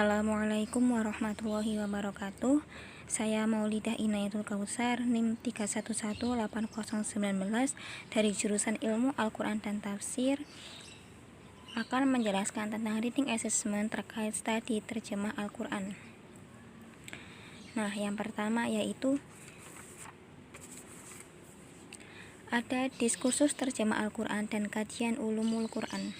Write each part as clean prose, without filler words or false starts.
Assalamualaikum warahmatullahi wabarakatuh. Saya Maulidah Inayatul Kautsar, NIM 3118019 dari jurusan Ilmu Al-Quran dan Tafsir, akan menjelaskan tentang reading assessment terkait studi terjemah Al-Quran. Nah, yang pertama yaitu ada diskursus terjemah Al-Quran dan kajian ulumul Quran.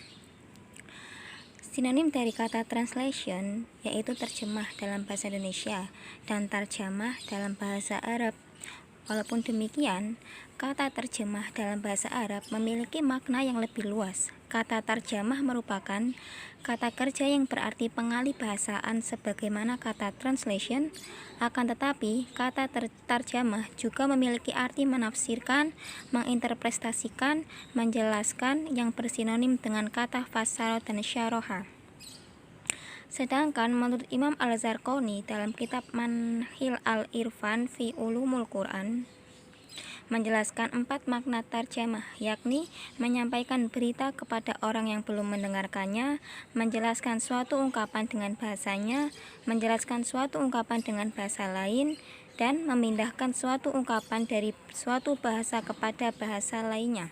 Sinonim dari kata translation yaitu terjemah dalam bahasa Indonesia dan tarjamah dalam bahasa Arab. Walaupun demikian, kata terjemah dalam bahasa Arab memiliki makna yang lebih luas. Kata tarjamah merupakan kata kerja yang berarti pengalih bahasaan sebagaimana kata translation. Akan tetapi, kata tarjamah juga memiliki arti menafsirkan, menginterpretasikan, menjelaskan yang bersinonim dengan kata fassara dan syaraha. Sedangkan menurut Imam Al-Zarqani dalam kitab Manhil Al-Irfan fi Ulumul Quran menjelaskan 4 makna tarjamah, yakni menyampaikan berita kepada orang yang belum mendengarkannya, menjelaskan suatu ungkapan dengan bahasanya, menjelaskan suatu ungkapan dengan bahasa lain, dan memindahkan suatu ungkapan dari suatu bahasa kepada bahasa lainnya.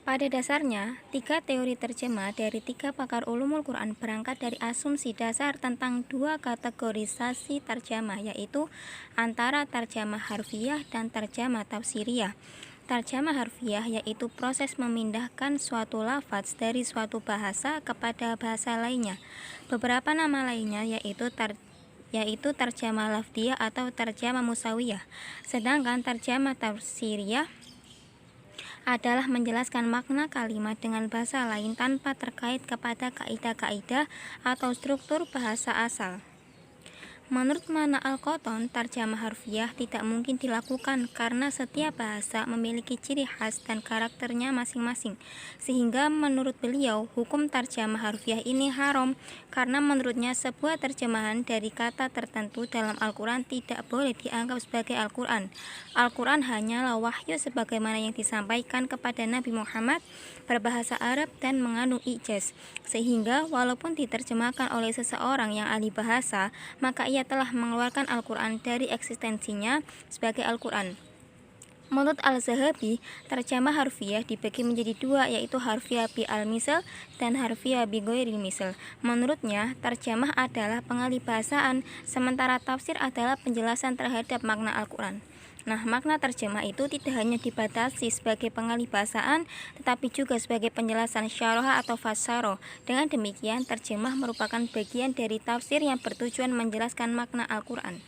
Pada dasarnya, 3 teori terjemah dari 3 pakar ulumul Quran berangkat dari asumsi dasar tentang 2 kategorisasi terjemah, yaitu antara terjemah harfiah dan terjemah tafsiriyah. Terjemah harfiah yaitu proses memindahkan suatu lafaz dari suatu bahasa kepada bahasa lainnya. Beberapa nama lainnya yaitu terjemah lafdiyah atau terjemah musawiyah. Sedangkan terjemah tafsiriyah adalah menjelaskan makna kalimat dengan bahasa lain tanpa terkait kepada kaidah-kaidah atau struktur bahasa asal. Menurut Mana Al-Qotton, terjemah harfiah tidak mungkin dilakukan karena setiap bahasa memiliki ciri khas dan karakternya masing-masing. Sehingga menurut beliau, hukum terjemah harfiah ini haram karena menurutnya sebuah terjemahan dari kata tertentu dalam Al-Quran tidak boleh dianggap sebagai Al-Quran. Al-Quran hanyalah wahyu sebagaimana yang disampaikan kepada Nabi Muhammad berbahasa Arab dan mengandung ijaz. Sehingga walaupun diterjemahkan oleh seseorang yang ahli bahasa, maka ia telah mengeluarkan Al-Quran dari eksistensinya sebagai Al-Quran. Menurut Al-Zahabi, terjemah harfiah dibagi menjadi 2, yaitu harfiah bi al-misal dan harfiah bi ghairil misal. Menurutnya, terjemah adalah pengalih bahasaan, sementara tafsir adalah penjelasan terhadap makna Al-Quran. Nah, makna terjemah itu tidak hanya dibatasi sebagai pengalih bahasaan, tetapi juga sebagai penjelasan syarah atau fassaro. Dengan demikian, terjemah merupakan bagian dari tafsir yang bertujuan menjelaskan makna Al-Quran.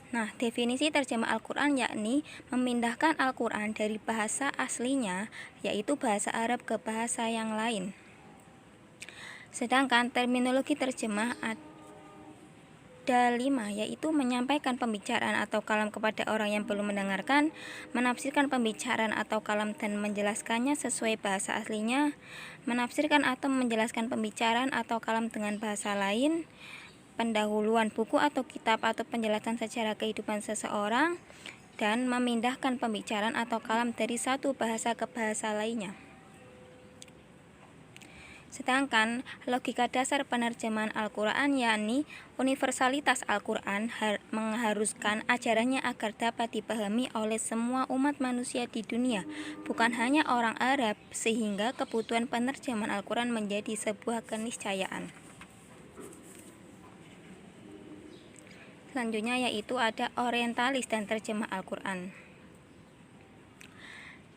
Nah, definisi terjemah Al-Quran yakni memindahkan Al-Quran dari bahasa aslinya, yaitu bahasa Arab, ke bahasa yang lain. Sedangkan terminologi terjemah ada 5, yaitu menyampaikan pembicaraan atau kalam kepada orang yang belum mendengarkan, menafsirkan pembicaraan atau kalam dan menjelaskannya sesuai bahasa aslinya, menafsirkan atau menjelaskan pembicaraan atau kalam dengan bahasa lain, pendahuluan buku atau kitab atau penjelasan sejarah kehidupan seseorang, dan memindahkan pembicaraan atau kalam dari satu bahasa ke bahasa lainnya. Sedangkan logika dasar penerjemahan Al-Quran yakni universalitas Al-Quran mengharuskan ajarannya agar dapat dipahami oleh semua umat manusia di dunia, bukan hanya orang Arab, sehingga kebutuhan penerjemahan Al-Quran menjadi sebuah keniscayaan. Selanjutnya yaitu ada orientalis dan terjemah Al-Quran.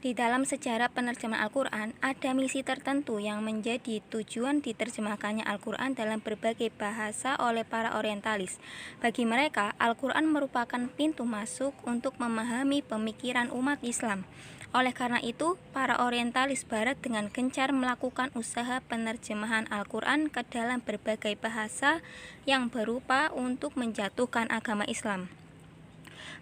Di dalam sejarah penerjemahan Al-Quran, ada misi tertentu yang menjadi tujuan diterjemahkannya Al-Quran dalam berbagai bahasa oleh para orientalis. Bagi mereka, Al-Quran merupakan pintu masuk untuk memahami pemikiran umat Islam. Oleh karena itu, para orientalis barat dengan gencar melakukan usaha penerjemahan Al-Quran ke dalam berbagai bahasa yang berupa untuk menjatuhkan agama Islam.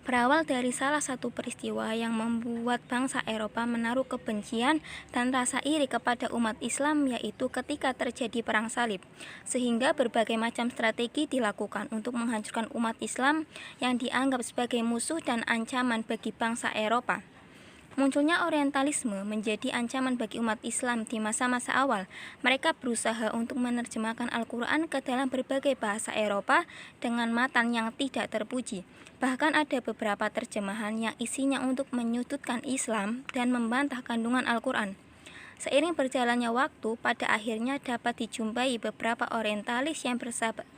berawal dari salah satu peristiwa yang membuat bangsa Eropa menaruh kebencian dan rasa iri kepada umat Islam, yaitu ketika terjadi Perang Salib, sehingga berbagai macam strategi dilakukan untuk menghancurkan umat Islam yang dianggap sebagai musuh dan ancaman bagi bangsa Eropa. Munculnya Orientalisme menjadi ancaman bagi umat Islam di masa-masa awal. Mereka berusaha untuk menerjemahkan Al-Quran ke dalam berbagai bahasa Eropa dengan matan yang tidak terpuji. Bahkan ada beberapa terjemahan yang isinya untuk menyudutkan Islam dan membantah kandungan Al-Quran. Seiring berjalannya waktu, pada akhirnya dapat dijumpai beberapa orientalis yang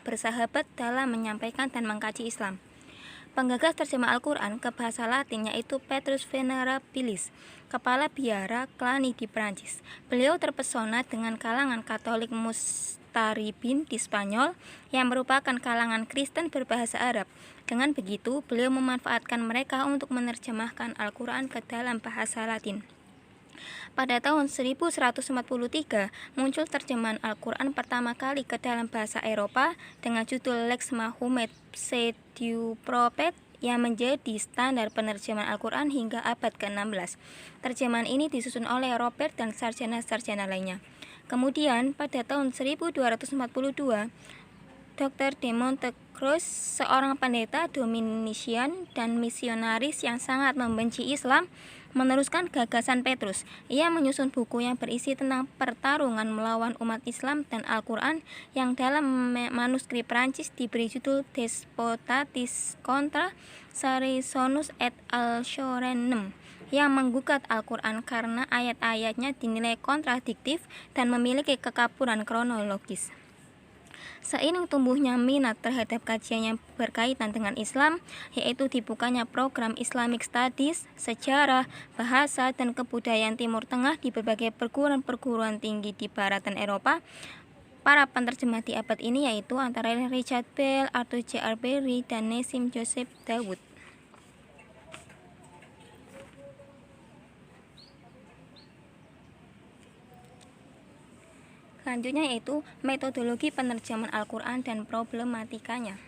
bersahabat dalam menyampaikan dan mengkaji Islam. Penggagas terjemah Al-Quran ke bahasa Latin yaitu Petrus Venerabilis, kepala biara Cluny di Prancis. Beliau terpesona dengan kalangan Katolik Mustaribin di Spanyol yang merupakan kalangan Kristen berbahasa Arab. Dengan begitu, beliau memanfaatkan mereka untuk menerjemahkan Al-Quran ke dalam bahasa Latin. Pada tahun 1143 muncul terjemahan Al-Quran pertama kali ke dalam bahasa Eropa dengan judul Lex Mahomet Pseudo Prophet yang menjadi standar penerjemahan Al-Quran hingga abad ke-16. Terjemahan ini disusun oleh Robert dan sarjana-sarjana lainnya. Kemudian pada tahun 1242 Dr. de Montecroix, seorang pendeta Dominician dan misionaris yang sangat membenci Islam, meneruskan gagasan Petrus. Ia menyusun buku yang berisi tentang pertarungan melawan umat Islam dan Al-Quran yang dalam manuskrip Prancis diberi judul Despotatis contra Sarisonus et Alchorenem, yang menggugat Al-Quran karena ayat-ayatnya dinilai kontradiktif dan memiliki kekapuran kronologis. Seiring tumbuhnya minat terhadap kajian yang berkaitan dengan Islam, yaitu dibukanya program Islamic Studies, sejarah, bahasa, dan kebudayaan Timur Tengah di berbagai perguruan tinggi di Barat dan Eropa, para penerjemah di abad ini yaitu antara lain Richard Bell, Arthur J. Berry, dan Nassim Joseph Dawood. Selanjutnya yaitu metodologi penerjemahan Al-Quran dan problematikanya.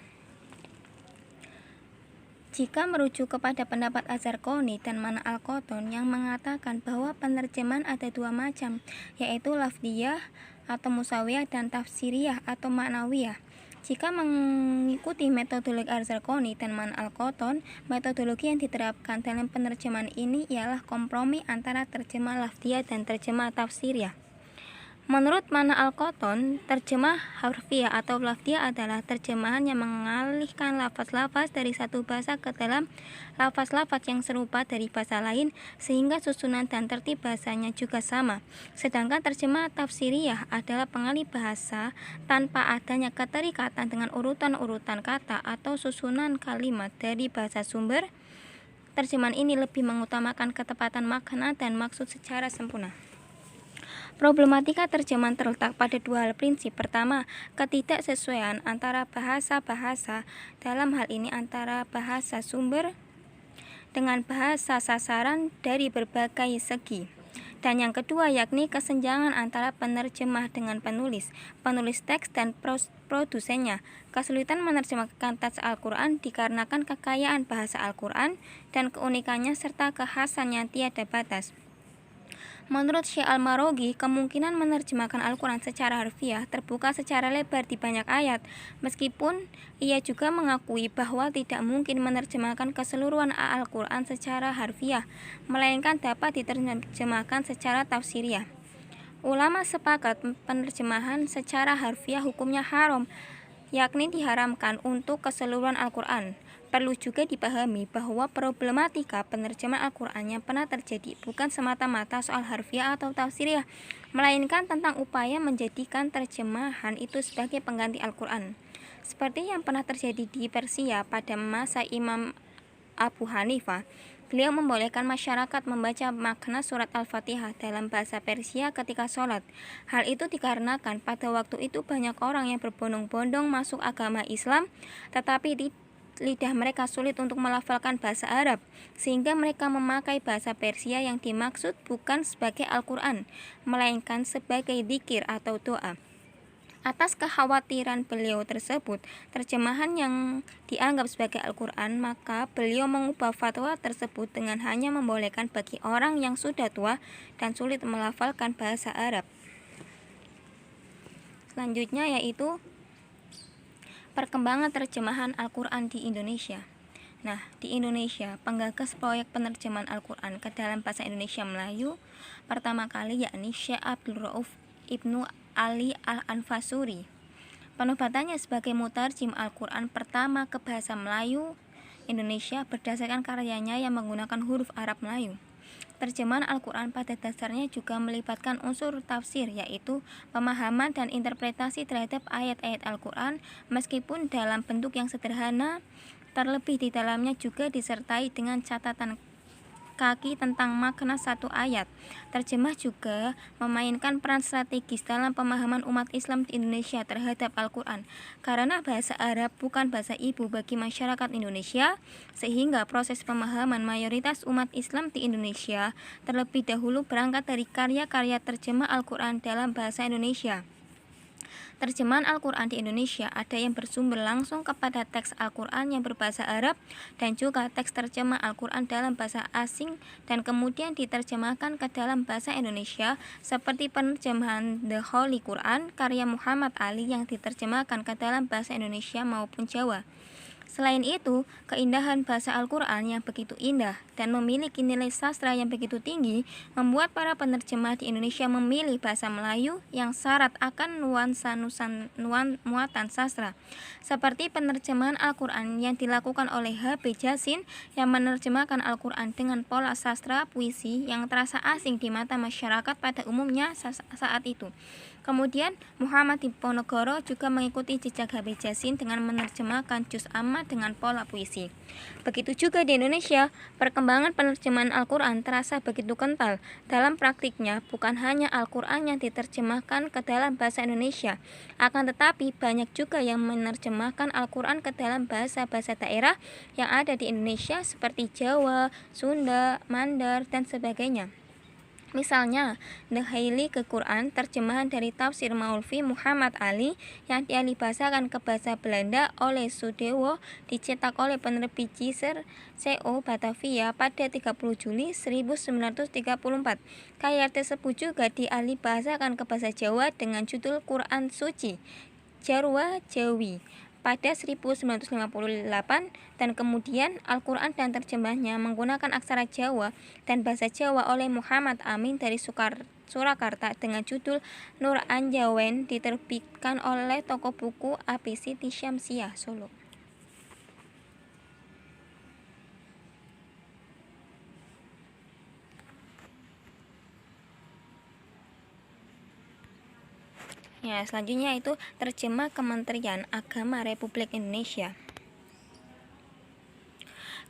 Jika merujuk kepada pendapat Az-Zarqani dan Mana Al-Qotton yang mengatakan bahwa penerjemahan ada dua macam, yaitu lafdiyah atau musawiyah dan tafsiriyah atau maknawiyah. Jika mengikuti metodologi Az-Zarqani dan Man Al-Qotton, metodologi yang diterapkan dalam penerjemahan ini ialah kompromi antara terjemah lafdiyah dan terjemah tafsiriyah. Menurut Mana Al-Qotton, terjemah harfiah atau lafdiyah adalah terjemahan yang mengalihkan lafaz-lafaz dari satu bahasa ke dalam lafaz-lafaz yang serupa dari bahasa lain sehingga susunan dan tertib bahasanya juga sama. Sedangkan terjemah tafsiriyah adalah pengalih bahasa tanpa adanya keterikatan dengan urutan-urutan kata atau susunan kalimat dari bahasa sumber. Terjemahan ini lebih mengutamakan ketepatan makna dan maksud secara sempurna. Problematika terjemahan terletak pada dua hal prinsip. Pertama, ketidaksesuaian antara bahasa-bahasa, dalam hal ini antara bahasa sumber dengan bahasa sasaran dari berbagai segi. Dan yang kedua yakni kesenjangan antara penerjemah dengan penulis teks dan produsennya. Kesulitan menerjemahkan teks Al-Quran dikarenakan kekayaan bahasa Al-Quran dan keunikannya serta kekhasannya tiada batas. Menurut Syekh Al-Marogi, kemungkinan menerjemahkan Al-Quran secara harfiah terbuka secara lebar di banyak ayat, meskipun ia juga mengakui bahwa tidak mungkin menerjemahkan keseluruhan Al-Quran secara harfiah, melainkan dapat diterjemahkan secara tafsiriyah. Ulama sepakat penerjemahan secara harfiah hukumnya haram, yakni diharamkan untuk keseluruhan Al-Quran. Perlu juga dipahami bahwa problematika penerjemahan Al-Quran yang pernah terjadi bukan semata-mata soal harfiah atau tafsiriyah, melainkan tentang upaya menjadikan terjemahan itu sebagai pengganti Al-Quran. Seperti yang pernah terjadi di Persia pada masa Imam Abu Hanifah, beliau membolehkan masyarakat membaca makna surat Al-Fatihah dalam bahasa Persia ketika sholat. Hal itu dikarenakan pada waktu itu banyak orang yang berbondong-bondong masuk agama Islam, tetapi lidah mereka sulit untuk melafalkan bahasa Arab, sehingga mereka memakai bahasa Persia yang dimaksud bukan sebagai Al-Quran, melainkan sebagai dzikir atau doa. Atas kekhawatiran beliau tersebut, terjemahan yang dianggap sebagai Al-Quran, maka beliau mengubah fatwa tersebut dengan hanya membolehkan bagi orang yang sudah tua dan sulit melafalkan bahasa Arab. Selanjutnya yaitu perkembangan terjemahan Al-Quran di Indonesia. Nah, di Indonesia, penggagas proyek penerjemahan Al-Quran ke dalam bahasa Indonesia Melayu pertama kali yakni Syekh Abdul Rauf Ibnu Ali Al-Anfasuri. Penubatannya sebagai mutarjim Al-Quran pertama ke bahasa Melayu Indonesia berdasarkan karyanya yang menggunakan huruf Arab Melayu. Terjemahan Al-Quran pada dasarnya juga melibatkan unsur tafsir, yaitu pemahaman dan interpretasi terhadap ayat-ayat Al-Quran meskipun dalam bentuk yang sederhana. Terlebih di dalamnya juga disertai dengan catatan kaki tentang makna satu ayat. Terjemah juga memainkan peran strategis dalam pemahaman umat Islam di Indonesia terhadap Al-Quran, karena bahasa Arab bukan bahasa ibu bagi masyarakat Indonesia, sehingga proses pemahaman mayoritas umat Islam di Indonesia terlebih dahulu berangkat dari karya-karya terjemah Al-Quran dalam bahasa Indonesia. Terjemahan Al-Quran di Indonesia ada yang bersumber langsung kepada teks Al-Quran yang berbahasa Arab dan juga teks terjemah Al-Quran dalam bahasa asing dan kemudian diterjemahkan ke dalam bahasa Indonesia, seperti penerjemahan The Holy Quran karya Muhammad Ali yang diterjemahkan ke dalam bahasa Indonesia maupun Jawa. Selain itu, keindahan bahasa Al-Quran yang begitu indah dan memiliki nilai sastra yang begitu tinggi membuat para penerjemah di Indonesia memilih bahasa Melayu yang syarat akan nuansa muatan sastra, seperti penerjemahan Al-Quran yang dilakukan oleh H.B. Jasin yang menerjemahkan Al-Quran dengan pola sastra puisi yang terasa asing di mata masyarakat pada umumnya saat itu. Kemudian Muhammad Diponegoro juga mengikuti jejak H.B. Jasin dengan menerjemahkan Juz Amma dengan pola puisi. Begitu juga di Indonesia, perkembangan penerjemahan Al-Quran terasa begitu kental. Dalam praktiknya, bukan hanya Al-Quran yang diterjemahkan ke dalam bahasa Indonesia, akan tetapi banyak juga yang menerjemahkan Al-Quran ke dalam bahasa-bahasa daerah yang ada di Indonesia seperti Jawa, Sunda, Mandar, dan sebagainya. Misalnya, The Holy Quran, terjemahan dari tafsir Maulvi Muhammad Ali yang dialihbahasakan ke bahasa Belanda oleh Sudewo, dicetak oleh penerbit Ciser CO Batavia pada 30 Juli 1934. Karya tersebut juga dialihbahasakan ke bahasa Jawa dengan judul Quran Suci Jarwa Jawi pada 1958, dan kemudian Al-Quran dan terjemahnya menggunakan aksara Jawa dan bahasa Jawa oleh Muhammad Amin dari Surakarta dengan judul Nur Anjawen, diterbitkan oleh toko buku AP Siti Syamsiah Solo. Ya, selanjutnya itu terjemah Kementerian Agama Republik Indonesia.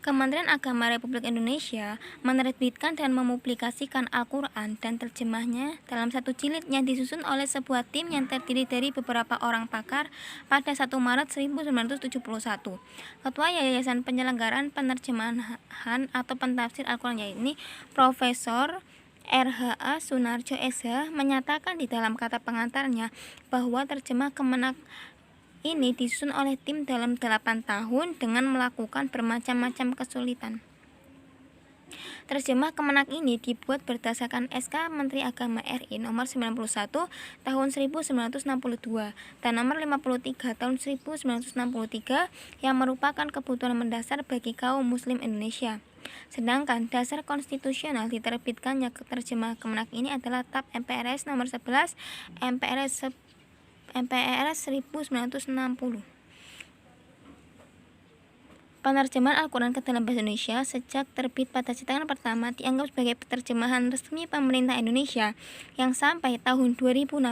Kementerian Agama Republik Indonesia menerbitkan dan mempublikasikan Al-Quran dan terjemahnya dalam satu jilid yang disusun oleh sebuah tim yang terdiri dari beberapa orang pakar pada 1 Maret 1971. Ketua Yayasan Penyelenggaraan Penerjemahan atau Pentafsir Al-Quran yakni Profesor R.H.A. Sunarjo SH menyatakan di dalam kata pengantarnya bahwa terjemah Kemenak ini disusun oleh tim dalam 8 tahun dengan melakukan bermacam-macam kesulitan. Terjemah Kemenak ini dibuat berdasarkan SK Menteri Agama RI nomor 91 tahun 1962 dan nomor 53 tahun 1963 yang merupakan kebutuhan mendasar bagi kaum muslim Indonesia. Sedangkan dasar konstitusional diterbitkannya terjemah Kemenak ini adalah TAP MPRS nomor 11 MPRS 1960. Penerjemahan Al-Quran ke dalam bahasa Indonesia sejak terbit pada cetakan pertama dianggap sebagai terjemahan resmi pemerintah Indonesia yang sampai tahun 2016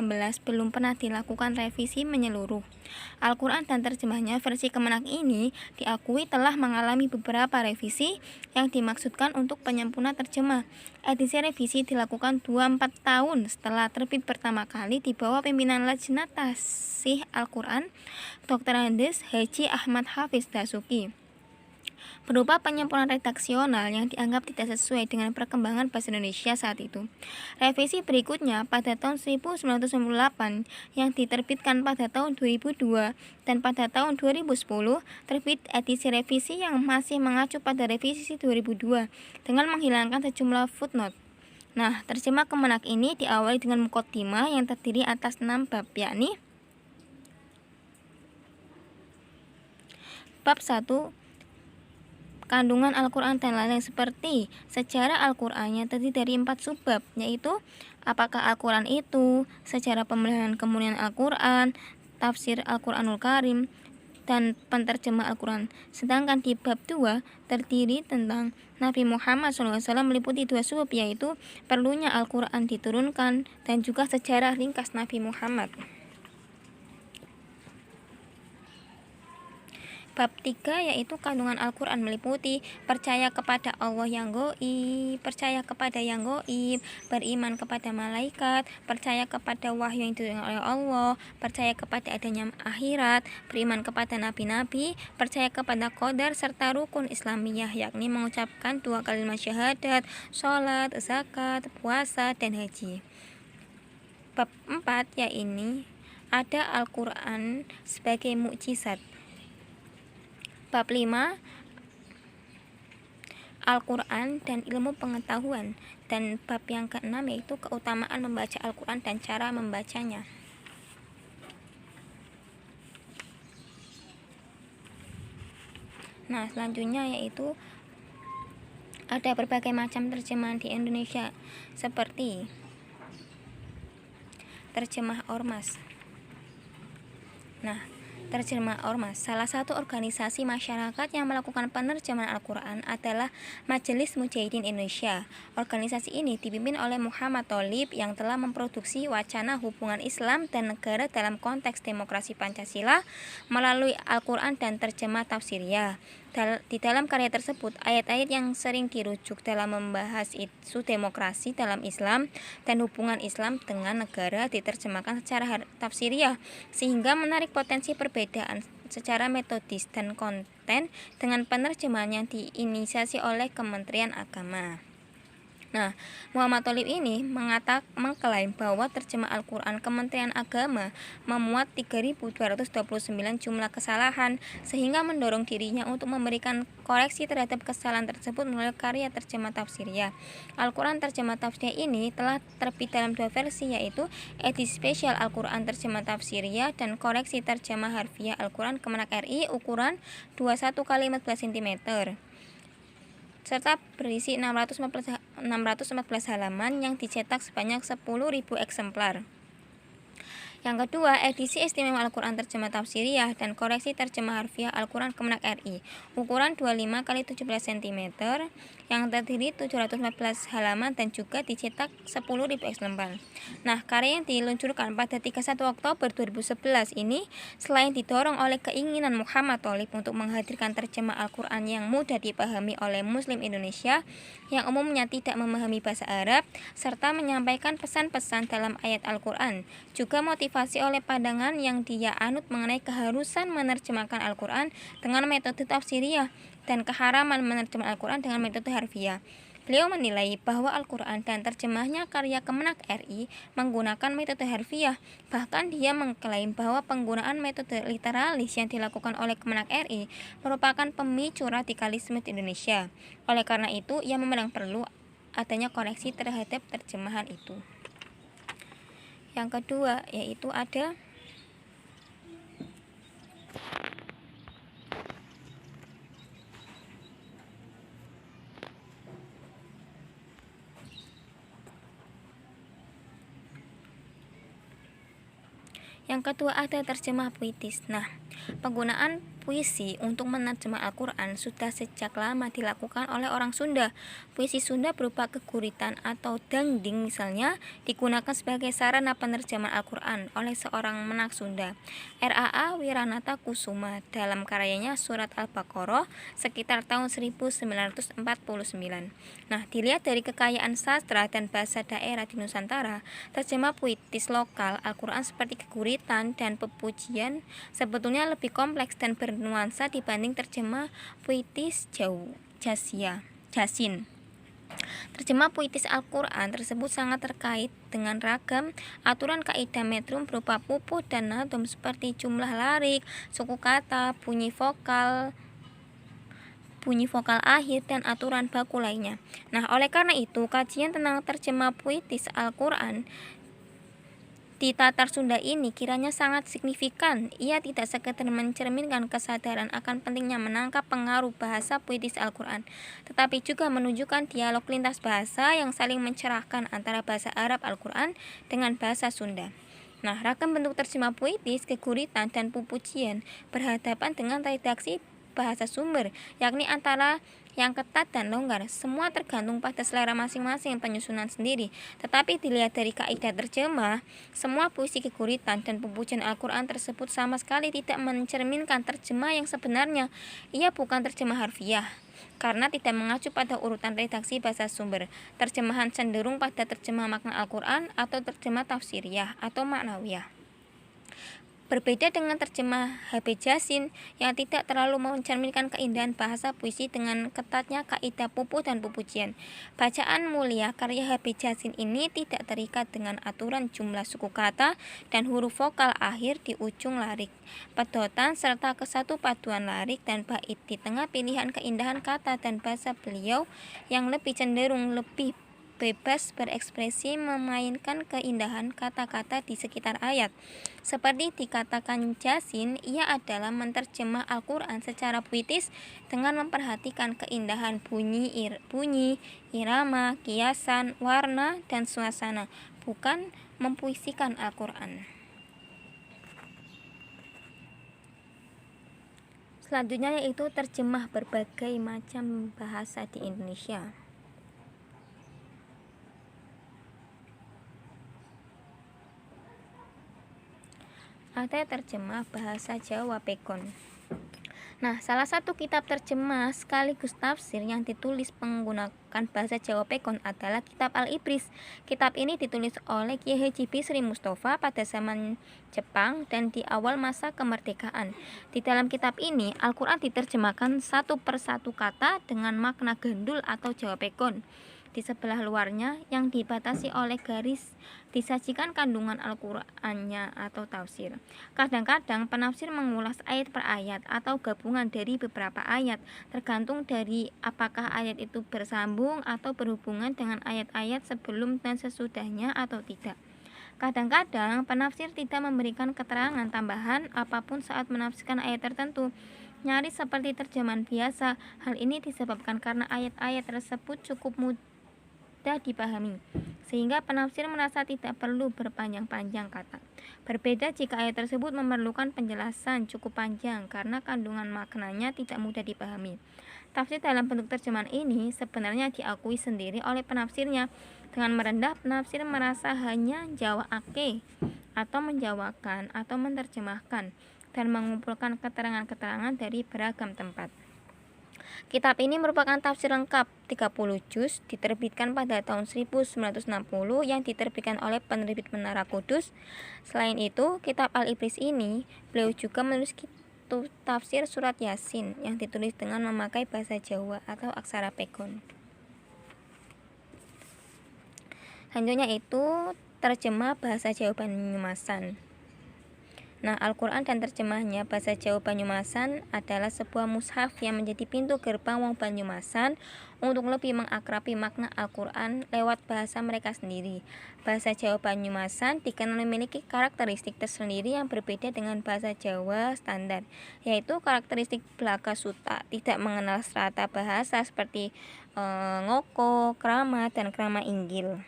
belum pernah dilakukan revisi menyeluruh. Al-Quran dan terjemahnya versi Kemenak ini diakui telah mengalami beberapa revisi yang dimaksudkan untuk penyempurna terjemah. Edisi revisi dilakukan 24 tahun setelah terbit pertama kali di bawah pimpinan Lajnah Tasih Al-Quran Dr. Andes Haji Ahmad Hafiz Dasuki. berupa penyempurnaan redaksional yang dianggap tidak sesuai dengan perkembangan bahasa Indonesia saat itu. Revisi berikutnya pada tahun 1998 yang diterbitkan pada tahun 2002 dan pada tahun 2010 terbit edisi revisi yang masih mengacu pada revisi 2002 dengan menghilangkan sejumlah footnote. Nah, terjemah Kemenak ini diawali dengan mukaddimah yang terdiri atas 6 bab, yakni bab 1, kandungan Al-Quran dan lain-lain, seperti sejarah Al-Qurannya terdiri dari 4 subbab, yaitu apakah Al-Quran itu, sejarah pemeliharaan kemuliaan Al-Quran, tafsir Al-Quranul Karim, dan penterjemah Al-Quran. Sedangkan di bab 2 terdiri tentang Nabi Muhammad SAW, meliputi 2 subbab, yaitu perlunya Al-Quran diturunkan dan juga sejarah ringkas Nabi Muhammad. Bab 3 yaitu kandungan Al-Quran, meliputi percaya kepada Allah yang gaib, percaya kepada yang gaib, beriman kepada malaikat, percaya kepada wahyu yang diturunkan oleh Allah, percaya kepada adanya akhirat, beriman kepada nabi-nabi, percaya kepada qadar, serta rukun Islamiyah, yakni mengucapkan 2 kalimat syahadat, sholat, zakat, puasa, dan haji. Bab 4 yaitu ada Al-Quran sebagai mukjizat. Bab 5 Al-Quran dan ilmu pengetahuan, dan bab yang ke-6 yaitu keutamaan membaca Al-Quran dan cara membacanya. Nah, selanjutnya yaitu ada berbagai macam terjemahan di Indonesia, seperti terjemah ormas. Nah, terjemah ormas, salah satu organisasi masyarakat yang melakukan penerjemahan Al-Quran adalah Majelis Mujahidin Indonesia. Organisasi ini dipimpin oleh Muhammad Tholib yang telah memproduksi wacana hubungan Islam dan negara dalam konteks demokrasi Pancasila melalui Al-Quran dan terjemah tafsiriyah. Di dalam karya tersebut, ayat-ayat yang sering dirujuk dalam membahas isu demokrasi dalam Islam dan hubungan Islam dengan negara diterjemahkan secara tafsiriyah, sehingga menarik potensi perbedaan secara metodis dan konten dengan penerjemahan yang diinisiasi oleh Kementerian Agama. Nah, Muhammad Tholib ini mengklaim bahwa terjemah Al-Quran Kementerian Agama memuat 3.229 jumlah kesalahan, sehingga mendorong dirinya untuk memberikan koreksi terhadap kesalahan tersebut melalui karya terjemah tafsiriyah. Al-Quran terjemah tafsiriyah ini telah terbit dalam 2 versi, yaitu edisi spesial Al-Quran terjemah tafsiriyah dan koreksi terjemah harfiah Al-Quran Kemenak RI ukuran 21 x 14 cm. Serta berisi 614 halaman yang dicetak sebanyak 10.000 eksemplar. Yang kedua, edisi istimewa Al-Quran terjemah tafsiriyah dan koreksi terjemah harfiah Al-Quran Kemenak RI ukuran 25 x 17 cm yang terdiri 714 halaman dan juga dicetak 10.000 eksemplar. Nah, karya yang diluncurkan pada 31 Oktober 2011 ini selain didorong oleh keinginan Muhammad Tholib untuk menghadirkan terjemah Al-Quran yang mudah dipahami oleh Muslim Indonesia yang umumnya tidak memahami bahasa Arab, serta menyampaikan pesan-pesan dalam ayat Al-Quran, juga motivasi oleh pandangan yang dia anut mengenai keharusan menerjemahkan Al-Quran dengan metode tafsiriyah dan keharaman menerjemahkan Al-Quran dengan metode harfiah. Beliau menilai bahwa Al-Quran dan terjemahnya karya Kemenak RI menggunakan metode harfiah. Bahkan dia mengklaim bahwa penggunaan metode literalis yang dilakukan oleh Kemenak RI merupakan pemicu radikalisme di Indonesia. Oleh karena itu, ia memandang perlu adanya koreksi terhadap terjemahan itu. Yang kedua yaitu ada terjemah puitis. Nah, penggunaan puisi untuk menerjemah Al-Quran sudah sejak lama dilakukan oleh orang Sunda. Puisi Sunda berupa keguritan atau dangding misalnya digunakan sebagai sarana penerjemahan Al-Quran oleh seorang menak Sunda, R.A.A. Wiranata Kusuma, dalam karyanya Surat Al-Baqarah sekitar tahun 1949. Nah, dilihat dari kekayaan sastra dan bahasa daerah di Nusantara, terjemah puitis lokal Al-Quran seperti keguritan dan pepujian sebetulnya lebih kompleks dan nuansa dibanding terjemah puitis Jasin. Terjemah puitis Al-Quran tersebut sangat terkait dengan ragam aturan kaidah metrum berupa puput dan nadom seperti jumlah larik, suku kata, bunyi vokal akhir, dan aturan baku lainnya. Nah, oleh karena itu, kajian tentang terjemah puitis Al-Quran di Tatar Sunda ini kiranya sangat signifikan. Ia tidak sekedar mencerminkan kesadaran akan pentingnya menangkap pengaruh bahasa puitis Al-Quran, tetapi juga menunjukkan dialog lintas bahasa yang saling mencerahkan antara bahasa Arab Al-Quran dengan bahasa Sunda. Nah, ragam bentuk terjemah puitis, keguritan, dan pupujian berhadapan dengan redaksi bahasa sumber, yakni antara yang ketat dan longgar. Semua tergantung pada selera masing-masing penyusunan sendiri. Tetapi dilihat dari kaidah terjemah, semua puisi keguritan dan pupujian Al-Quran tersebut sama sekali tidak mencerminkan terjemah yang sebenarnya. Ia bukan terjemah harfiah, karena tidak mengacu pada urutan redaksi bahasa sumber. Terjemahan cenderung pada terjemah makna Al-Quran atau terjemah tafsiriyah atau maknawiyah. Berbeda dengan terjemah H.B. Jasin yang tidak terlalu mencerminkan keindahan bahasa puisi dengan ketatnya kaidah puput dan pupujian. Bacaan mulia karya H.B. Jasin ini tidak terikat dengan aturan jumlah suku kata dan huruf vokal akhir di ujung larik, pedotan, serta kesatu paduan larik dan bait. Di tengah pilihan keindahan kata dan bahasa beliau yang lebih cenderung lebih bebas berekspresi memainkan keindahan kata-kata di sekitar ayat. Seperti dikatakan Jasin, ia adalah menerjemah Al-Quran secara puitis dengan memperhatikan keindahan bunyi, irama, kiasan, warna, dan suasana, bukan mempuisikan Al-Quran. Selanjutnya yaitu terjemah berbagai macam bahasa di Indonesia. Ada terjemah bahasa Jawa Pegon. Nah, salah satu kitab terjemah sekaligus tafsir yang ditulis menggunakan bahasa Jawa Pegon adalah kitab Al-Ibris. Kitab ini ditulis oleh Kiai Haji Bisri Mustafa pada zaman Jepang dan di awal masa kemerdekaan. Di dalam kitab ini, Al-Quran diterjemahkan satu persatu kata dengan makna gandul atau Jawa Pegon. Di sebelah luarnya yang dibatasi oleh garis disajikan kandungan Al-Qur'annya atau tafsir. Kadang-kadang penafsir mengulas ayat per ayat atau gabungan dari beberapa ayat, tergantung dari apakah ayat itu bersambung atau berhubungan dengan ayat-ayat sebelum dan sesudahnya atau tidak. Kadang-kadang penafsir tidak memberikan keterangan tambahan apapun saat menafsirkan ayat tertentu, nyaris seperti terjemahan biasa. Hal ini disebabkan karena ayat-ayat tersebut cukup mudah dipahami, sehingga penafsir merasa tidak perlu berpanjang-panjang kata. Berbeda jika ayat tersebut memerlukan penjelasan cukup panjang karena kandungan maknanya tidak mudah dipahami. Tafsir dalam bentuk terjemahan ini sebenarnya diakui sendiri oleh penafsirnya. Dengan merendah, penafsir merasa hanya jawaake atau menjawakan atau menerjemahkan dan mengumpulkan keterangan-keterangan dari beragam tempat. Kitab ini merupakan tafsir lengkap 30 juz, diterbitkan pada tahun 1960 yang diterbitkan oleh penerbit Menara Kudus. Selain itu, kitab Al-Ibris ini, beliau juga menulis tafsir surat Yasin yang ditulis dengan memakai bahasa Jawa atau aksara Pegon. Selanjutnya itu terjemah bahasa Jawa Banyumasan. Nah, Al-Quran dan terjemahnya bahasa Jawa Banyumasan adalah sebuah mushaf yang menjadi pintu gerbang wong Banyumasan untuk lebih mengakrabi makna Al-Quran lewat bahasa mereka sendiri. Bahasa Jawa Banyumasan dikenal memiliki karakteristik tersendiri yang berbeda dengan bahasa Jawa standar, yaitu karakteristik belaka suta, tidak mengenal strata bahasa seperti ngoko, krama, dan krama inggil.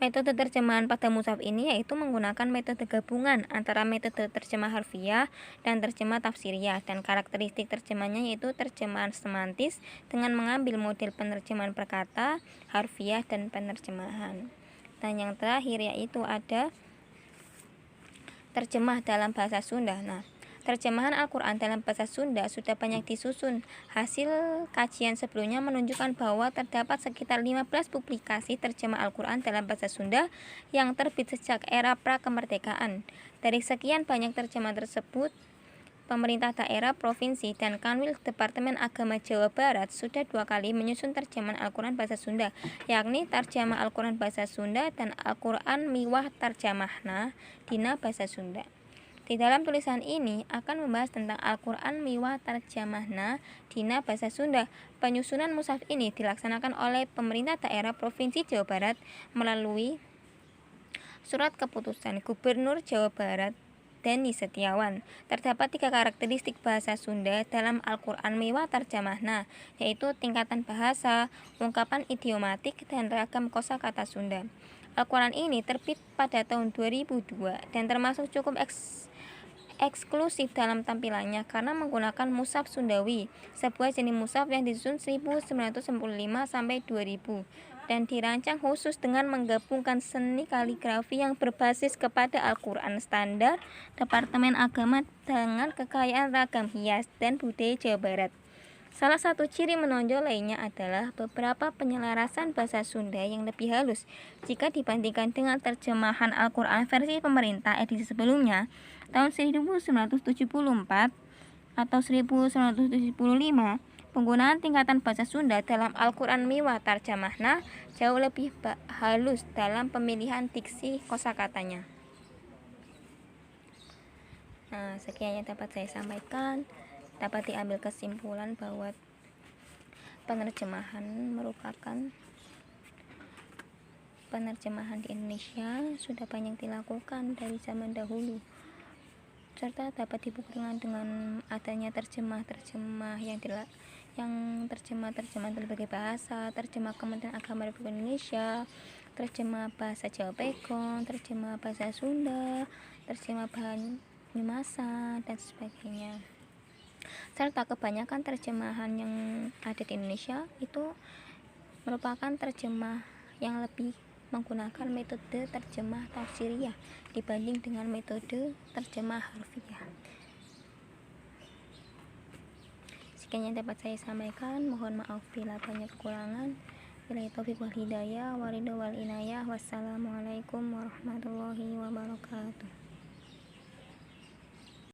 Metode terjemahan pada mushaf ini yaitu menggunakan metode gabungan antara metode terjemah harfiah dan terjemah tafsiriyah, dan karakteristik terjemahnya yaitu terjemahan semantis dengan mengambil model penerjemahan perkata, harfiah, dan penerjemahan. Dan yang terakhir yaitu ada terjemah dalam bahasa Sunda. Nah, Terjemahan Al-Quran dalam bahasa Sunda sudah banyak disusun. Hasil kajian sebelumnya menunjukkan bahwa terdapat sekitar 15 publikasi terjemah Al-Quran dalam bahasa Sunda yang terbit sejak era prakemerdekaan. Dari sekian banyak terjemah tersebut, pemerintah daerah, provinsi, dan Kanwil Departemen Agama Jawa Barat sudah 2 kali menyusun terjemahan Al-Quran bahasa Sunda, yakni Tarjamah Al-Quran bahasa Sunda dan Al-Quran Miwah Tarjamahna Dina Bahasa Sunda. Di dalam tulisan ini akan membahas tentang Al-Quran Miwah Tarjamahna Dina Bahasa Sunda. Penyusunan mushaf ini dilaksanakan oleh pemerintah daerah Provinsi Jawa Barat melalui surat keputusan Gubernur Jawa Barat Dani Setiawan. Terdapat 3 karakteristik bahasa Sunda dalam Al-Quran Miwah Tarjamahna, yaitu tingkatan bahasa, ungkapan idiomatik, dan ragam kosakata Sunda. Al-Quran ini terbit pada tahun 2002 dan termasuk cukup eksklusif dalam tampilannya karena menggunakan mushaf Sundawi, sebuah jenis mushaf yang disusun 1995 sampai 2000 dan dirancang khusus dengan menggabungkan seni kaligrafi yang berbasis kepada Al-Quran standar Departemen Agama dengan kekayaan ragam hias dan budaya Jawa Barat. Salah satu ciri menonjol lainnya adalah beberapa penyelarasan bahasa Sunda yang lebih halus jika dibandingkan dengan terjemahan Al-Quran versi pemerintah edisi sebelumnya tahun 1974 atau 1975. Penggunaan tingkatan bahasa Sunda dalam Al-Quran Miwah Tarjamahna jauh lebih halus dalam pemilihan diksi kosakatanya. Nah, sekian yang dapat saya sampaikan. Dapat diambil kesimpulan bahwa penerjemahan di Indonesia sudah banyak dilakukan dari zaman dahulu, serta dapat dibuktikan dengan adanya terjemah yang terjemah berbagai bahasa, terjemah Kementerian Agama Republik Indonesia, terjemah bahasa Jawa Pegon, terjemah bahasa Sunda, terjemah Banyumasan, dan sebagainya. Serta kebanyakan terjemahan yang ada di Indonesia itu merupakan terjemah yang lebih menggunakan metode terjemah tafsiriyah dibanding dengan metode terjemah harfiah. Sekian yang dapat saya sampaikan. Mohon maaf bila banyak kekurangan. Billahi taufiq wal hidayah, waridho wal inayah. Wassalamualaikum warahmatullahi wabarakatuh.